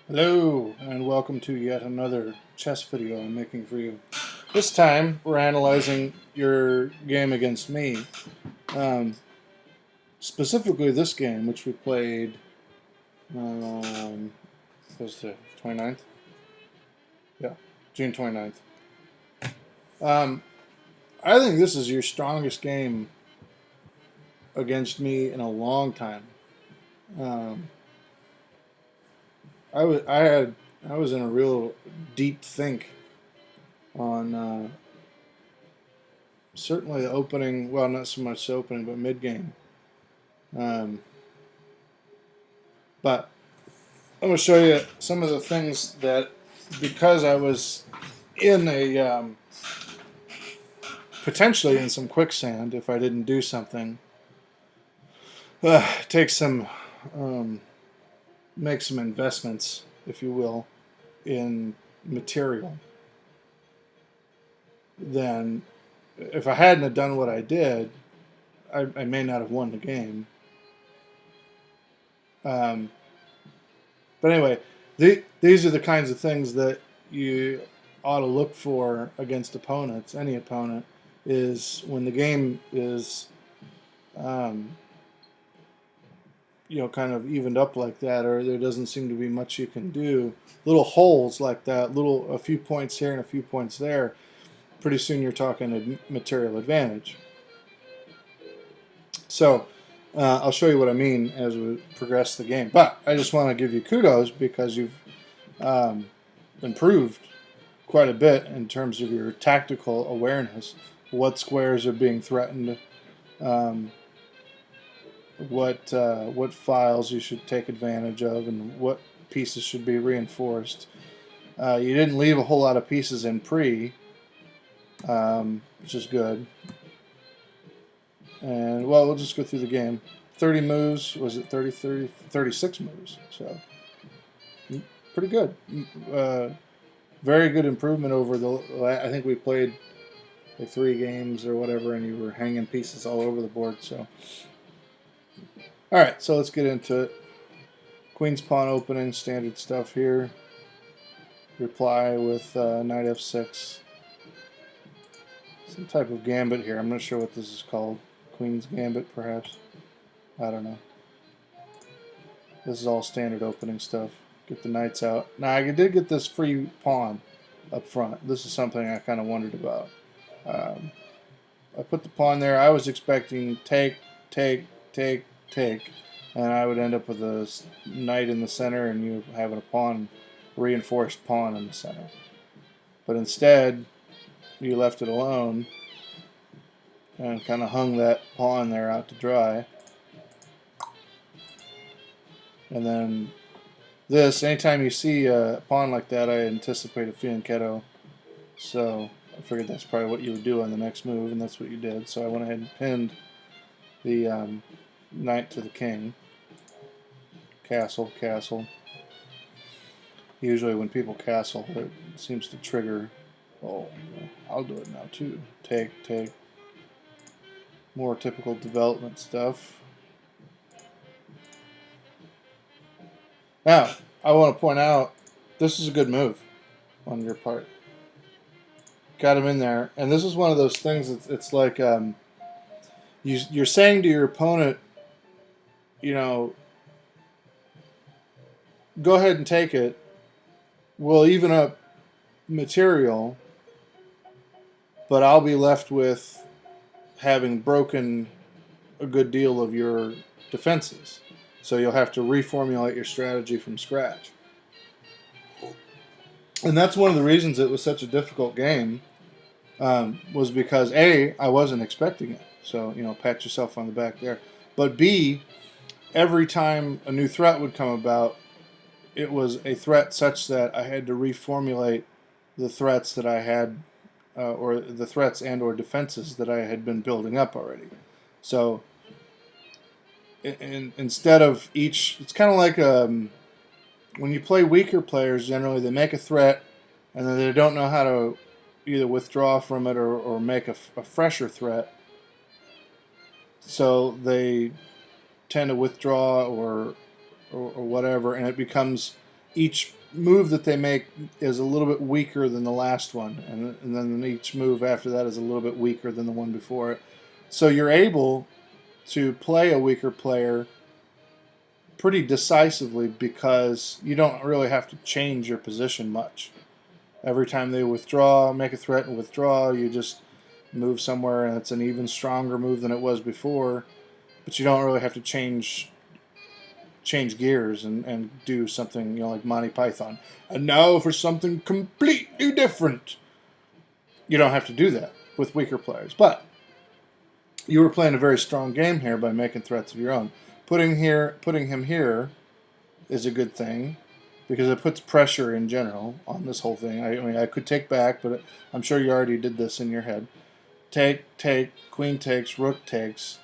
Hello, and welcome to yet another chess video I'm making for you. This time, we're analyzing your game against me. Um, Specifically this game, which we played, was the 29th? Yeah, June 29th. Um, I think this is your strongest game against me in a long time. Um, I was in a real deep think on certainly the opening. Well, not so much the opening, but mid game. Um, but I'm going to show you some of the things that, because I was in a potentially in some quicksand if I didn't do something, take some, um, make some investments, if you will, in material. Then, if I hadn't have done what I did, I may not have won the game. Um, but anyway, these are the kinds of things that you ought to look for against opponents, any opponent, is when the game is, um, kind of evened up like that, or there doesn't seem to be much you can do. Little holes like that, a few points here and a few points there. Pretty soon you're talking a material advantage. So I'll show you what I mean as we progress the game. But I just want to give you kudos because you've improved quite a bit in terms of your tactical awareness. What squares are being threatened, what files you should take advantage of, and what pieces should be reinforced. You didn't leave a whole lot of pieces in pre, which is good. And, well, we'll just go through the game. 30 moves, was it 36 moves, so pretty good. Very good improvement over I think we played like 3 games or whatever, and you were hanging pieces all over the board, so. Alright, so let's get into it. Queen's pawn opening, standard stuff here. Reply with knight f6. Some type of gambit here. I'm not sure what this is called. Queen's gambit, perhaps. I don't know. This is all standard opening stuff. Get the knights out. Now, I did get this free pawn up front. This is something I kind of wondered about. I put the pawn there. I was expecting take, take, take, take, and I would end up with a knight in the center and you having a pawn, reinforced pawn in the center. But instead, you left it alone and kind of hung that pawn there out to dry. And then this, anytime you see a pawn like that, I anticipate a fianchetto. So I figured that's probably what you would do on the next move, and that's what you did. So I went ahead and pinned the knight to the king. Castle, castle. Usually when people castle, it seems to trigger, oh, I'll do it now too. Take, take. More typical development stuff. Now, I want to point out, this is a good move on your part. Got him in there. And this is one of those things, it's like you're saying to your opponent, go ahead and take it. We'll even up material, but I'll be left with having broken a good deal of your defenses. So you'll have to reformulate your strategy from scratch. And that's one of the reasons it was such a difficult game, was because A, I wasn't expecting it. So, pat yourself on the back there. But B, every time a new threat would come about, it was a threat such that I had to reformulate the threats that I had, or the threats and or defenses that I had been building up already. So instead of each, it's kind of like when you play weaker players, generally they make a threat and then they don't know how to either withdraw from it or make a fresher threat. So they tend to withdraw or whatever, and it becomes each move that they make is a little bit weaker than the last one, and then each move after that is a little bit weaker than the one before it. So you're able to play a weaker player pretty decisively because you don't really have to change your position much. Every time they withdraw, make a threat and withdraw, you just move somewhere, and it's an even stronger move than it was before, but you don't really have to change gears and do something, like Monty Python. And now for something completely different. You don't have to do that with weaker players. But you were playing a very strong game here by making threats of your own. Putting him here is a good thing because it puts pressure in general on this whole thing. I mean, I could take back, but I'm sure you already did this in your head. Take, queen takes, rook takes.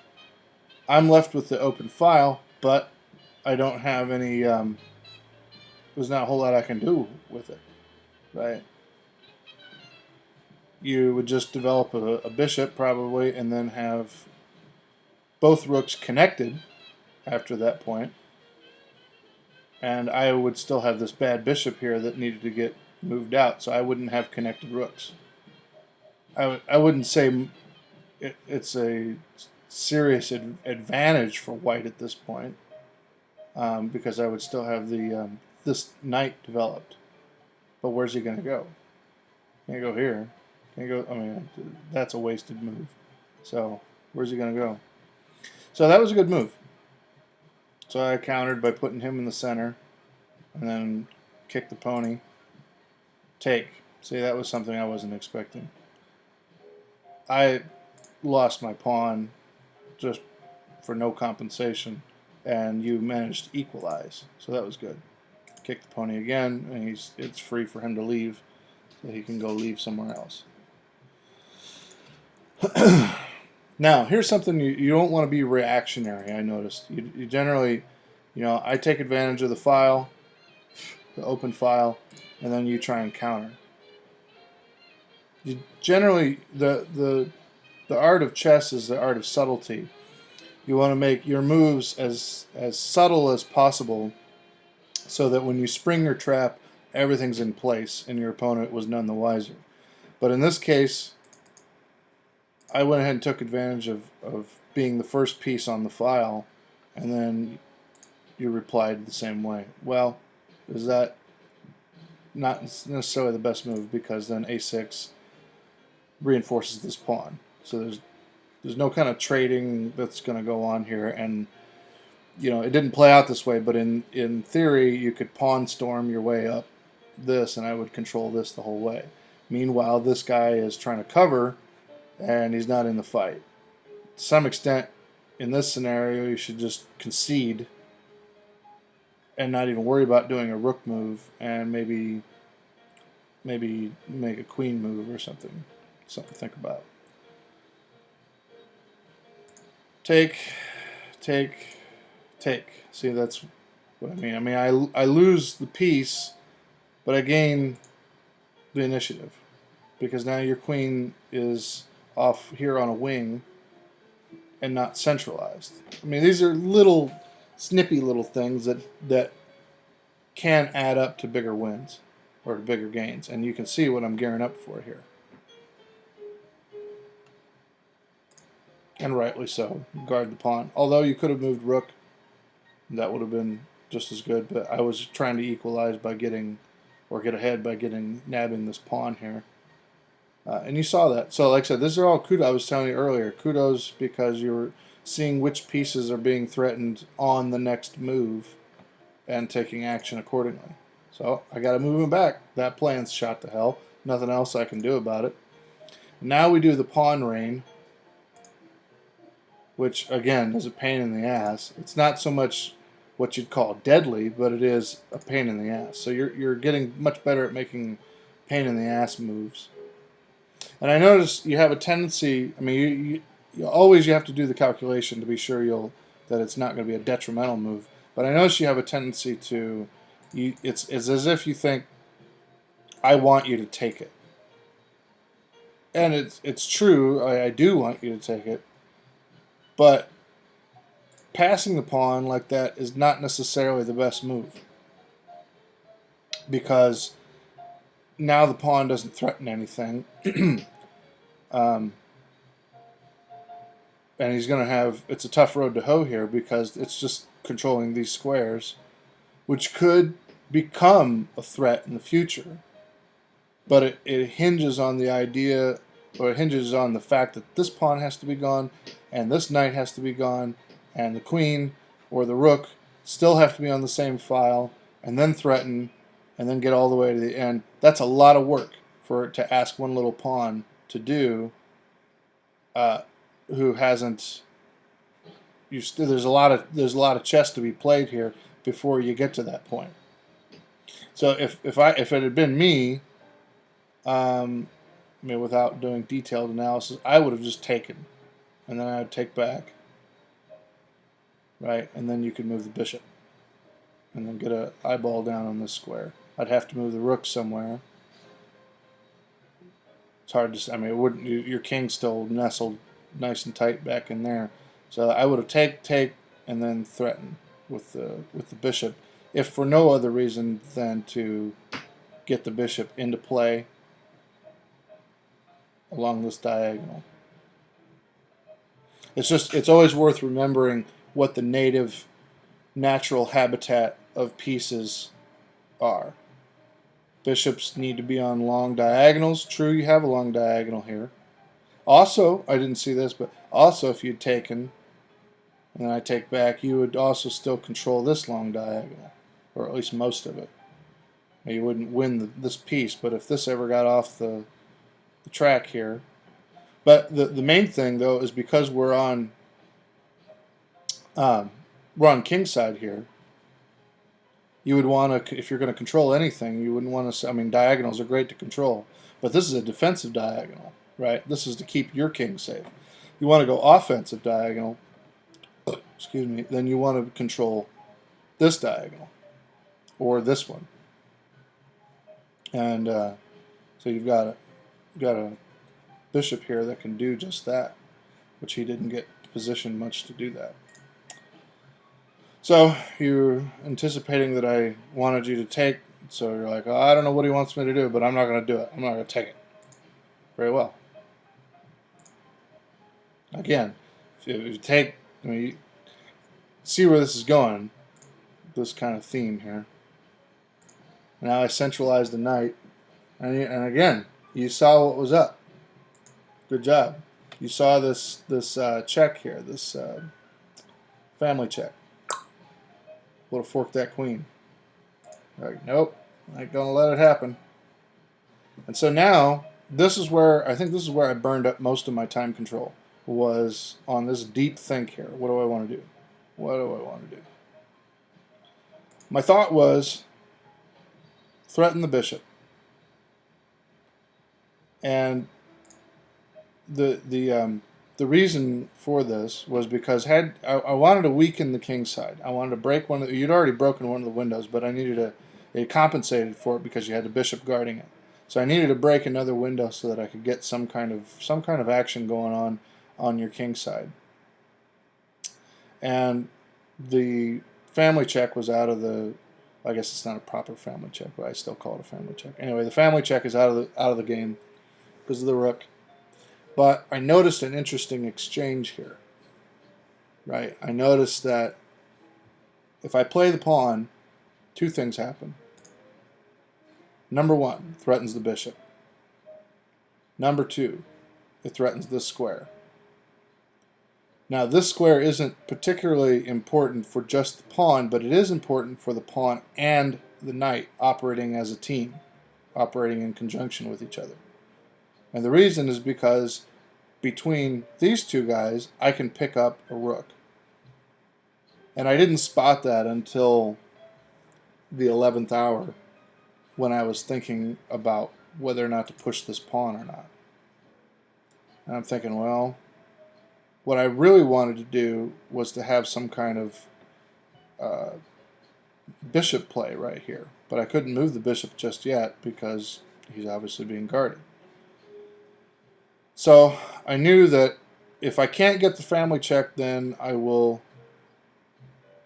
I'm left with the open file, but I don't have any, there's not a whole lot I can do with it, right? You would just develop a bishop probably and then have both rooks connected after that point. And I would still have this bad bishop here that needed to get moved out, so I wouldn't have connected rooks. I wouldn't say it's a serious advantage for white at this point, because I would still have the this knight developed. But where's he going to go? Can't go here. Can't go. I mean, that's a wasted move. So where's he going to go? So that was a good move. So I countered by putting him in the center, and then kick the pony. Take. See, that was something I wasn't expecting. I lost my pawn just for no compensation, and you managed to equalize. So that was good. Kick the pony again, and it's free for him to leave, so he can go leave somewhere else. Now, here's something you don't want to be reactionary, I noticed. You generally, I take advantage of the file, the open file, and then you try and counter. Generally, the art of chess is the art of subtlety. You want to make your moves as subtle as possible so that when you spring your trap, everything's in place and your opponent was none the wiser. But in this case, I went ahead and took advantage of being the first piece on the file, and then you replied the same way. Well, is that not necessarily the best move, because then a6 reinforces this pawn. So there's no kind of trading that's going to go on here, and it didn't play out this way, but in theory you could pawn storm your way up this, and I would control this the whole way. Meanwhile, this guy is trying to cover, and he's not in the fight. To some extent, in this scenario, you should just concede and not even worry about doing a rook move, and maybe make a queen move or something. Something to think about. Take. See, that's what I mean. I mean, I lose the piece, but I gain the initiative, because now your queen is off here on a wing and not centralized. I mean, these are little snippy little things that can add up to bigger wins or to bigger gains, and you can see what I'm gearing up for here. And rightly so. Guard the pawn. Although you could have moved rook, that would have been just as good, but I was trying to equalize by get ahead by nabbing this pawn here. And you saw that. So like I said, this are all kudos. I was telling you earlier, kudos, because you're seeing which pieces are being threatened on the next move and taking action accordingly. So I got to move him back. That plan's shot to hell. Nothing else I can do about it. Now we do the pawn reign, which again is a pain in the ass. It's not so much what you'd call deadly, but it is a pain in the ass. So you're getting much better at making pain in the ass moves. And I notice you have a tendency. I mean, you always have to do the calculation to be sure that it's not going to be a detrimental move. But I notice you have a tendency to, it's as if you think, I want you to take it. And it's true. I do want you to take it. But passing the pawn like that is not necessarily the best move. because now the pawn doesn't threaten anything. um, and he's going to have, it's a tough road to hoe here because it's just controlling these squares, which could become a threat in the future. But it hinges on the idea, or it hinges on the fact that this pawn has to be gone, and this knight has to be gone, and the queen or the rook still have to be on the same file, and then threaten, and then get all the way to the end. That's a lot of work for it to ask one little pawn to do, who hasn't. There's a lot of chess to be played here before you get to that point. So if it had been me, I mean, without doing detailed analysis, I would have just taken, and then I'd take back, right, and then you could move the bishop, and then get an eyeball down on this square. I'd have to move the rook somewhere. It's hard to. I mean, it wouldn't. Your king's still nestled nice and tight back in there. So I would have take, and then threaten with the bishop, if for no other reason than to get the bishop into play along this diagonal. It's always worth remembering what the native natural habitat of pieces are. Bishops need to be on long diagonals. True, you have a long diagonal here. Also, I didn't see this, but also if you'd taken, and then I take back, you would also still control this long diagonal, or at least most of it. Now, you wouldn't win this piece, but if this ever got off the track here. But the main thing, though, is because we're on king's side here, you would want to, if you're going to control anything, you wouldn't want to, I mean, diagonals are great to control, but this is a defensive diagonal, right? This is to keep your king safe. You want to go offensive diagonal, excuse me, then you want to control this diagonal, or this one. And so you've got a bishop here that can do just that, which he didn't get positioned much to do that. So you're anticipating that I wanted you to take, so you're like, oh, I don't know what he wants me to do, but I'm not going to do it. I'm not going to take it. Very well. Again, if you take, I mean, you see where this is going, this kind of theme here. Now I centralized the knight, and again, you saw what was up. Good job. You saw this check here, this family check. Would have forked that queen. Like, nope, I ain't gonna let it happen. And so now, this is where I burned up most of my time control, was on this deep think here. What do I want to do? What do I want to do? My thought was threaten the bishop. And the reason for this was because I wanted to weaken the king's side. I wanted to break one. You'd already broken one of the windows, but I needed to. It compensated for it because you had the bishop guarding it. So I needed to break another window so that I could get some kind of action going on your king's side. And the family check was out of the. I guess it's not a proper family check, but I still call it a family check. Anyway, the family check is out of the game because of the rook. But I noticed an interesting exchange here, right? I noticed that if I play the pawn, two things happen. Number one, threatens the bishop. Number two, it threatens this square. Now, this square isn't particularly important for just the pawn, but it is important for the pawn and the knight operating as a team, operating in conjunction with each other. And the reason is because between these two guys, I can pick up a rook. And I didn't spot that until the 11th hour when I was thinking about whether or not to push this pawn or not. And I'm thinking, well, what I really wanted to do was to have some kind of bishop play right here. But I couldn't move the bishop just yet because he's obviously being guarded. So I knew that if I can't get the family check, then I will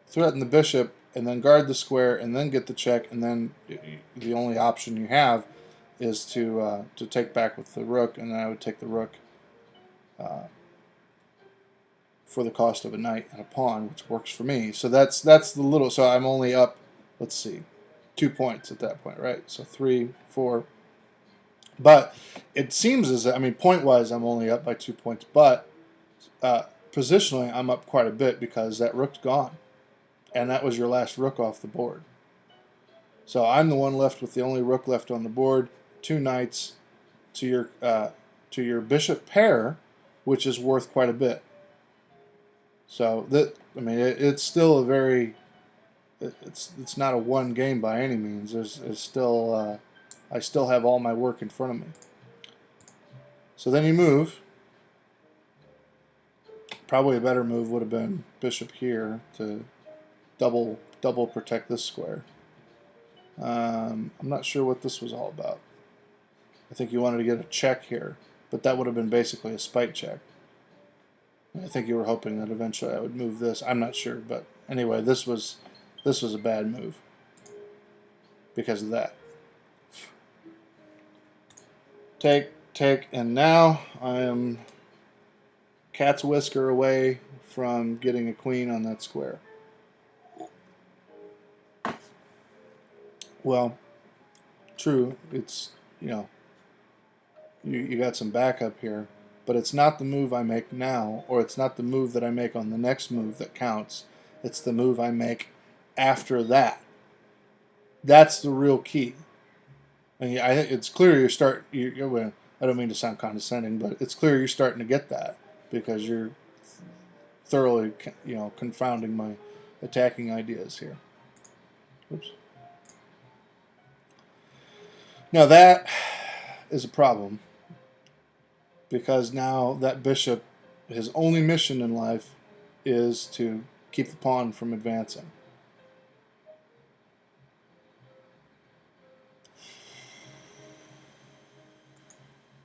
threaten the bishop and then guard the square, and then get the check, and then the only option you have is to take back with the rook, and then I would take the rook for the cost of a knight and a pawn, which works for me. So that's the little. So I'm only up, let's see, 2 points at that point, right? So 3, 4. But it seems as, I mean, point-wise, I'm only up by 2 points, but positionally, I'm up quite a bit because that rook's gone, and that was your last rook off the board. So I'm the one left with the only rook left on the board, 2 knights to your bishop pair, which is worth quite a bit. So that, I mean, it's still a very, it's not a one game by any means. There's still I still have all my work in front of me. So then you move. Probably a better move would have been bishop here to double protect this square. I'm not sure what this was all about. I think you wanted to get a check here, but that would have been basically a spite check. I think you were hoping that eventually I would move this. I'm not sure, but anyway, this was a bad move because of that. Take, and now I am cat's whisker away from getting a queen on that square. Well, true, it's, you know, you got some backup here, but it's not the move I make now, or it's not the move that I make on the next move that counts. It's the move I make after that. That's the real key. And I think it's clear I don't mean to sound condescending, but it's clear you're starting to get that because you're thoroughly, you know, confounding my attacking ideas here. Oops. Now that is a problem because now that bishop, his only mission in life is to keep the pawn from advancing.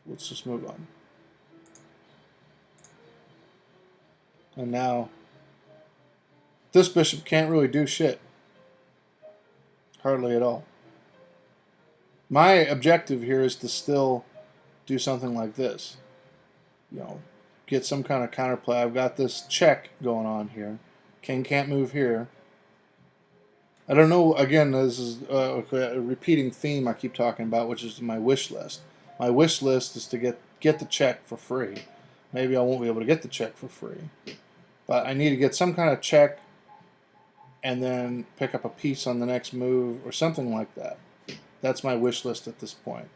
Let's just move on. And now, this bishop can't really do shit. Hardly at all. My objective here is to still do something like this. You know, get some kind of counterplay. I've got this check going on here. King can't move here. I don't know, again, this is a repeating theme I keep talking about, which is my wish list. My wish list is to get the check for free. Maybe I won't be able to get the check for free. But I need to get some kind of check and then pick up a piece on the next move or something like that. That's my wish list at this point.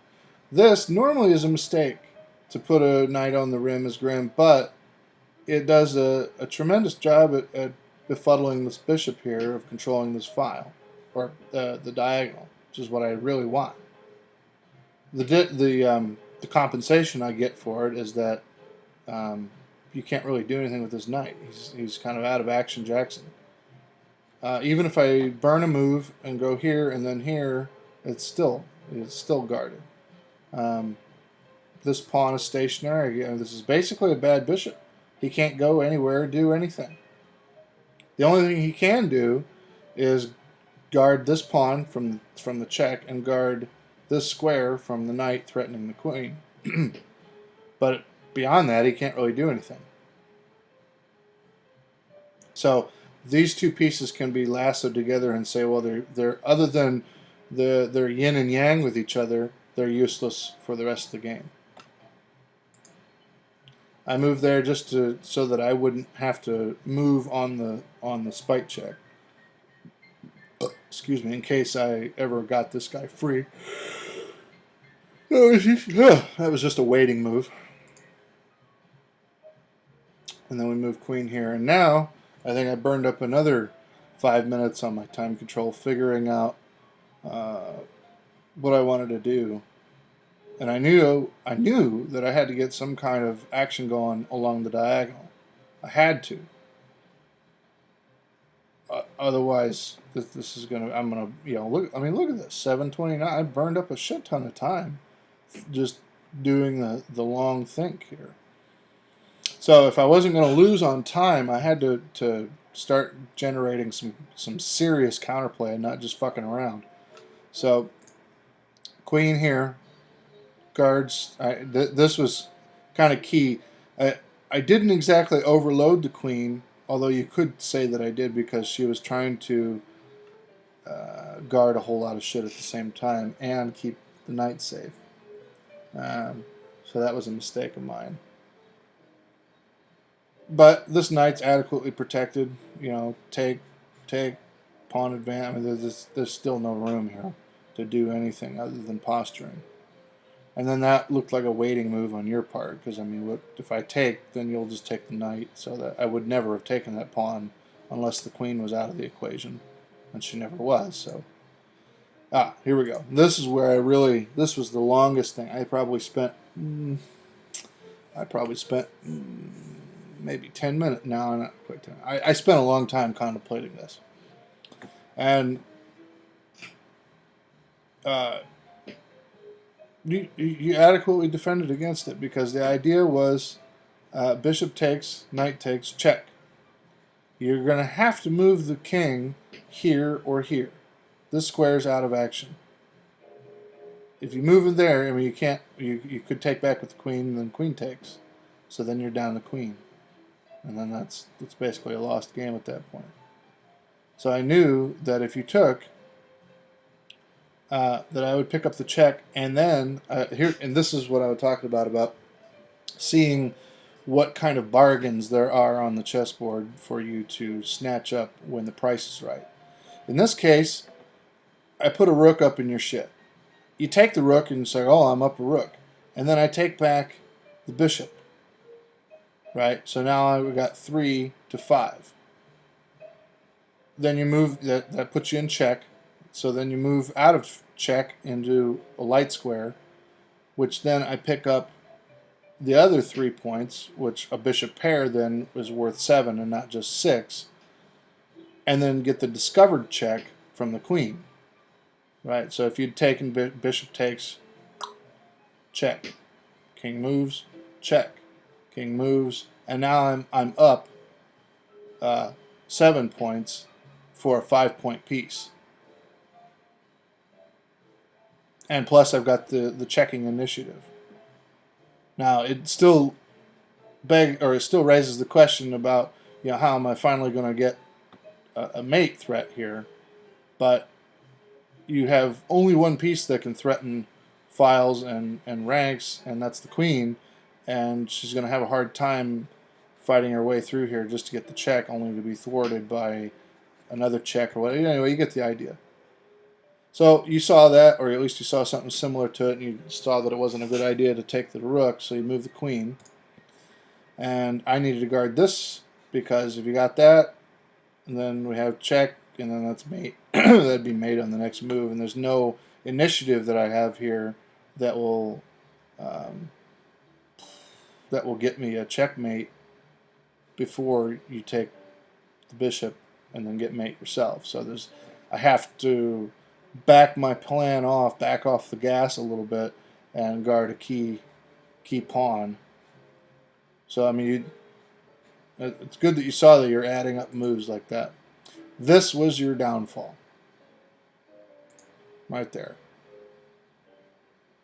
This normally is a mistake to put a knight on the rim as Grim, but it does a tremendous job at befuddling this bishop here, of controlling this file, or the diagonal, which is what I really want. The compensation I get for it is that you can't really do anything with this knight. He's kind of out of action Jackson. Even if I burn a move and go here and then here, it's still guarded. This pawn is stationary. This is basically a bad bishop. He can't go anywhere or do anything. The only thing he can do is guard this pawn from the check and guard this square from the knight threatening the queen. But beyond that, he can't really do anything. So these two pieces can be lassoed together and say, well, they're other than they're yin and yang with each other, they're useless for the rest of the game. I moved there just so that I wouldn't have to move on the spite check. Excuse me, in case I ever got this guy free. That was just a waiting move. And then we move queen here. And now, I think I burned up another 5 minutes on my time control figuring out what I wanted to do. And I knew that I had to get some kind of action going along the diagonal. I had to. Otherwise, this is gonna. I'm gonna, look. I mean, look at this. 7:29. I burned up a shit ton of time just doing the long think here. So if I wasn't going to lose on time, I had to start generating some serious counterplay and not just fucking around. So queen here, guards. This was kind of key. I didn't exactly overload the queen, although you could say that I did because she was trying to guard a whole lot of shit at the same time and keep the knight safe. So that was a mistake of mine. But this knight's adequately protected. You know, take, pawn advance. I mean, there's still no room here to do anything other than posturing. And then that looked like a waiting move on your part, because I mean, if I take, then you'll just take the knight. So that I would never have taken that pawn unless the queen was out of the equation, and she never was. So, here we go. This is where this was the longest thing. I probably spent maybe 10 minutes. No, not quite 10. I spent a long time contemplating this, and you adequately defended against it, because the idea was bishop takes, knight takes, check. You're going to have to move the king here or here. This square's out of action. If you move it there, I mean, you can't. You could take back with the queen, and then queen takes. So then you're down the queen, and then that's basically a lost game at that point. So I knew that if you took, that I would pick up the check, and then and this is what I was talking about seeing what kind of bargains there are on the chessboard for you to snatch up when the price is right. In this case, I put a rook up in your shit. You take the rook and you say, oh, I'm up a rook. And then I take back the bishop. Right? So now I've got 3 to 5. Then you move, that puts you in check. So then you move out of check into a light square, which then I pick up the other 3 points, which a bishop pair then is worth 7 and not just 6, and then get the discovered check from the queen. Right? So if you'd taken bishop takes, check. King moves, check. King moves, and now I'm up 7 points for a 5-point piece. And plus I've got the checking initiative. Now it still raises the question about, you know, how am I finally going to get a mate threat here? But you have only one piece that can threaten files and ranks, and that's the queen, and she's going to have a hard time fighting her way through here just to get the check, only to be thwarted by another check or whatever. Anyway, you get the idea. So you saw that, or at least you saw something similar to it, and you saw that it wasn't a good idea to take the rook, so you move the queen. And I needed to guard this, because if you got that, and then we have check, and then that's mate. That'd be mate on the next move, and there's no initiative that I have here that will get me a checkmate before you take the bishop and then get mate yourself. So I have to back my plan off, back off the gas a little bit, and guard a key pawn. So I mean, it's good that you saw that you're adding up moves like that. This was your downfall, right there.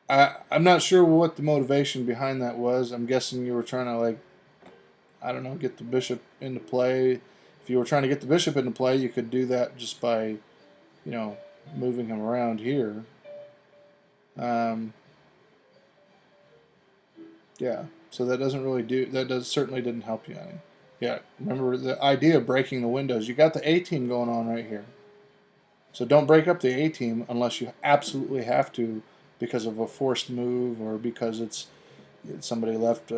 I'm not sure what the motivation behind that was. I'm guessing you were trying to, like, I don't know, get the bishop into play. If you were trying to get the bishop into play, you could do that just by, you know, moving him around here. Yeah, so that doesn't really certainly didn't help you any. Yeah, remember the idea of breaking the windows. You got the A-team going on right here. So don't break up the A-team unless you absolutely have to, because of a forced move, or because somebody left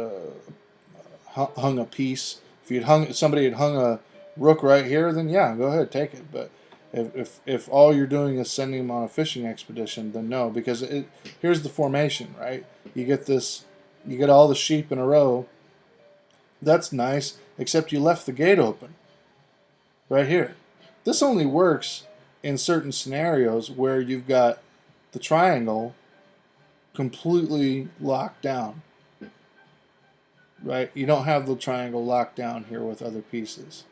hung a piece. If somebody had hung a rook right here, then yeah, go ahead, take it. But if all you're doing is sending them on a fishing expedition, then no, because here's the formation, right? You get all the sheep in a row. That's nice, except you left the gate open right here. This only works in certain scenarios where you've got the triangle completely locked down, right? You don't have the triangle locked down here with other pieces.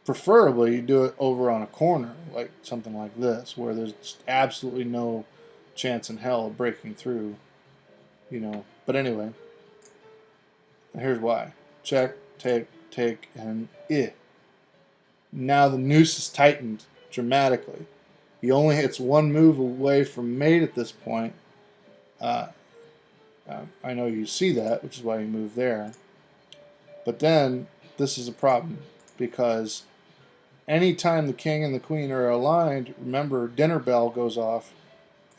preferably you do it over on a corner, like something like this, where there's absolutely no chance in hell of breaking through, you know. But anyway, here's why. Check, take, and now the noose is tightened dramatically. He only hits one move away from mate at this point. I know you see that, which is why you move there. But then this is a problem because anytime the king and the queen are aligned, remember dinner bell goes off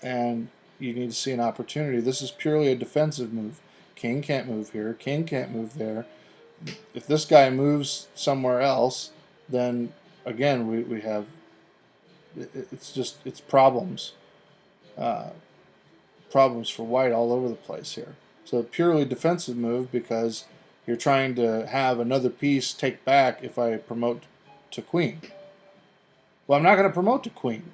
and you need to see an opportunity. This is purely a defensive move. King can't move here, king can't move there. If this guy moves somewhere else, then again we have it's problems. Problems for white all over the place here. So a purely defensive move because you're trying to have another piece take back if I promote to queen. Well, I'm not going to promote to queen,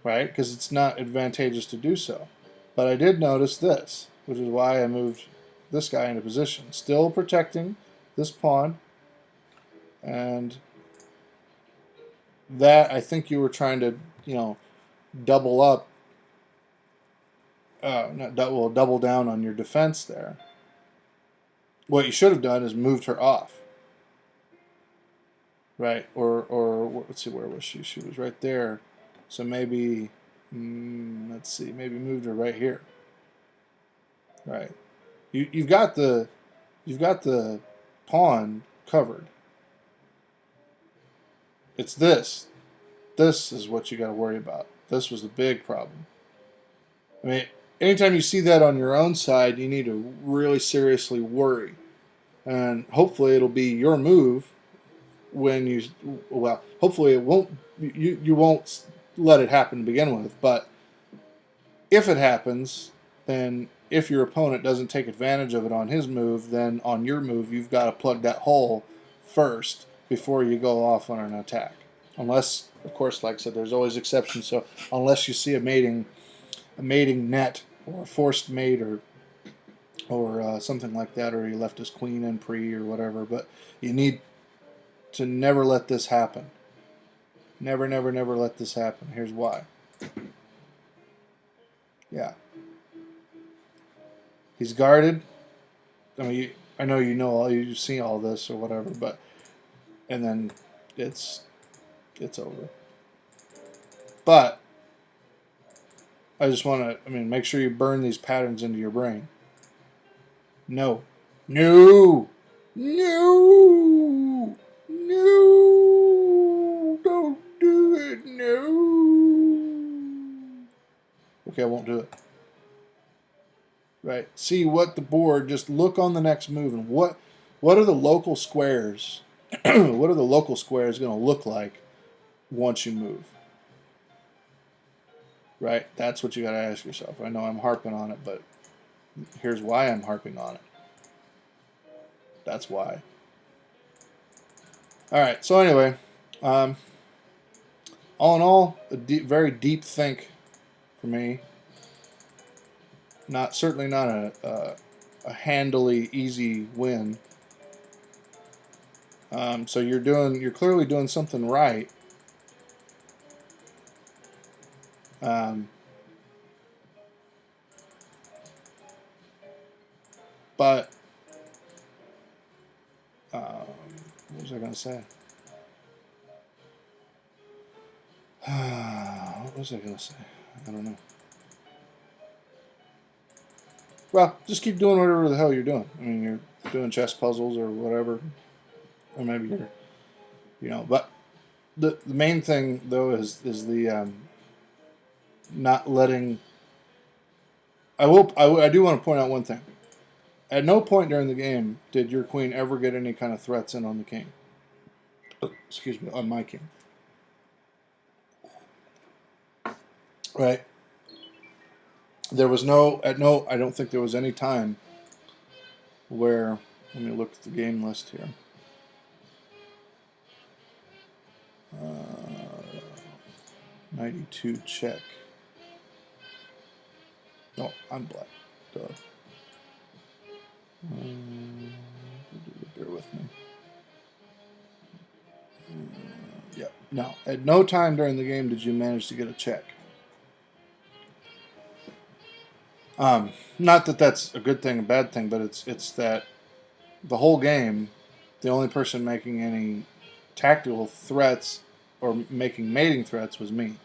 right? Because it's not advantageous to do so. But I did notice this, which is why I moved this guy into position. Still protecting this pawn. And that, I think you were trying to, you know, double up. Double down on your defense there. What you should have done is moved her off. Right? Or let's see, where was she? She was right there. So maybe, let's see, maybe moved her right here. Right. You've got the pawn covered. It's this. This is what you got to worry about. This was the big problem. I mean, anytime you see that on your own side, you need to really seriously worry. And hopefully it'll be your move when you, well, hopefully it won't, you won't let it happen to begin with. But if it happens, then if your opponent doesn't take advantage of it on his move, then on your move, you've got to plug that hole first before you go off on an attack. Unless, of course, like I said, there's always exceptions. So unless you see a mating net or a forced mate or something like that, or he left his queen in pre or whatever, but you need to never let this happen. Never, never, never let this happen. Here's why. Yeah. He's guarded. I mean, I know you've seen all this or whatever, but and then it's over. But I just want to, make sure you burn these patterns into your brain. No. No! No! No! Don't do it! No! Okay, I won't do it. Right? See what the board, just look on the next move and what are the local squares? What are the local squares going to look like once you move? Right? That's what you got to ask yourself. I know I'm harping on it, but here's why I'm harping on it. That's why. All right. So anyway, all in all, a very deep think for me. Certainly not a handily easy win. So you're clearly doing something right. But what was I going to say? What was I going to say? I don't know. Well, just keep doing whatever the hell you're doing. You're doing chess puzzles or whatever, or maybe you're, But the main thing though is the not letting. I do want to point out one thing. At no point during the game did your queen ever get any kind of threats in on the king. Excuse me, on my king. Right. There was I don't think there was any time where, let me look at the game list here. 92 check. No, I'm black. Duh. Bear with me. No, at no time during the game did you manage to get a check. Not that that's a good thing, a bad thing, but it's that the whole game, the only person making any tactical threats or making mating threats was me.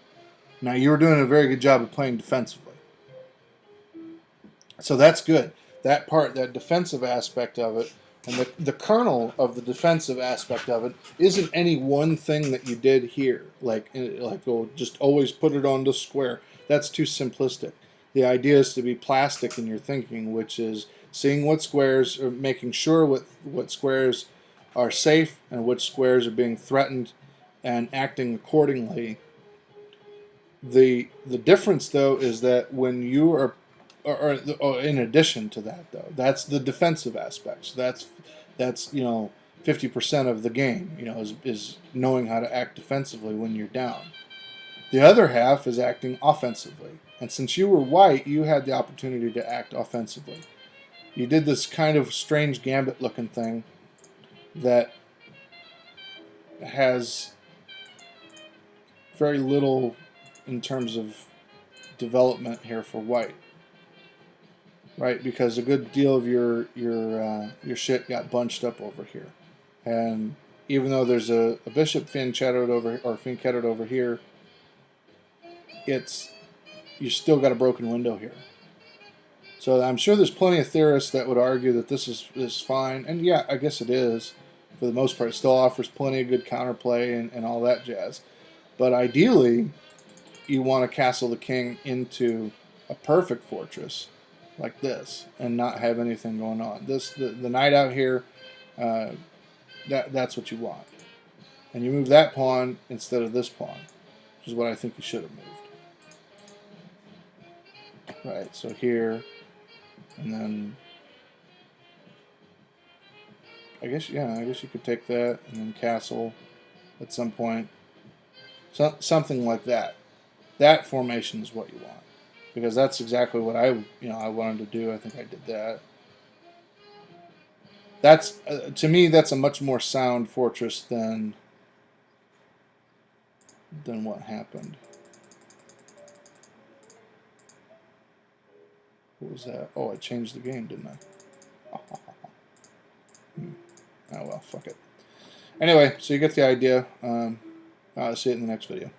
Now, you were doing a very good job of playing defensively. So that's good. That part, that defensive aspect of it, and the kernel of the defensive aspect of it isn't any one thing that you did here. Like oh, just always put it on the square. That's too simplistic. The idea is to be plastic in your thinking, which is seeing what squares, or making sure what squares are safe and which squares are being threatened, and acting accordingly. The difference, though, is that when you are, or in addition to that, though, that's the defensive aspects. That's 50% of the game. Is knowing how to act defensively when you're down. The other half is acting offensively. And since you were white, you had the opportunity to act offensively. You did this kind of strange gambit-looking thing that has very little in terms of development here for white, right? Because a good deal of your shit got bunched up over here, and even though there's a bishop fianchettoed over here, you still got a broken window here. So I'm sure there's plenty of theorists that would argue that this is fine, and yeah, I guess it is for the most part. It still offers plenty of good counterplay and all that jazz. But ideally, you want to castle the king into a perfect fortress like this and not have anything going on. The knight out here, that's what you want. And you move that pawn instead of this pawn, which is what I think you should have moved. Right, so here, and then I guess you could take that and then castle at some point. Something like that. That formation is what you want, because that's exactly what I wanted to do. I think I did that. That's to me, that's a much more sound fortress than what happened. What was that? Oh, I changed the game, didn't I? Oh well, fuck it. Anyway, so you get the idea. I'll see it in the next video.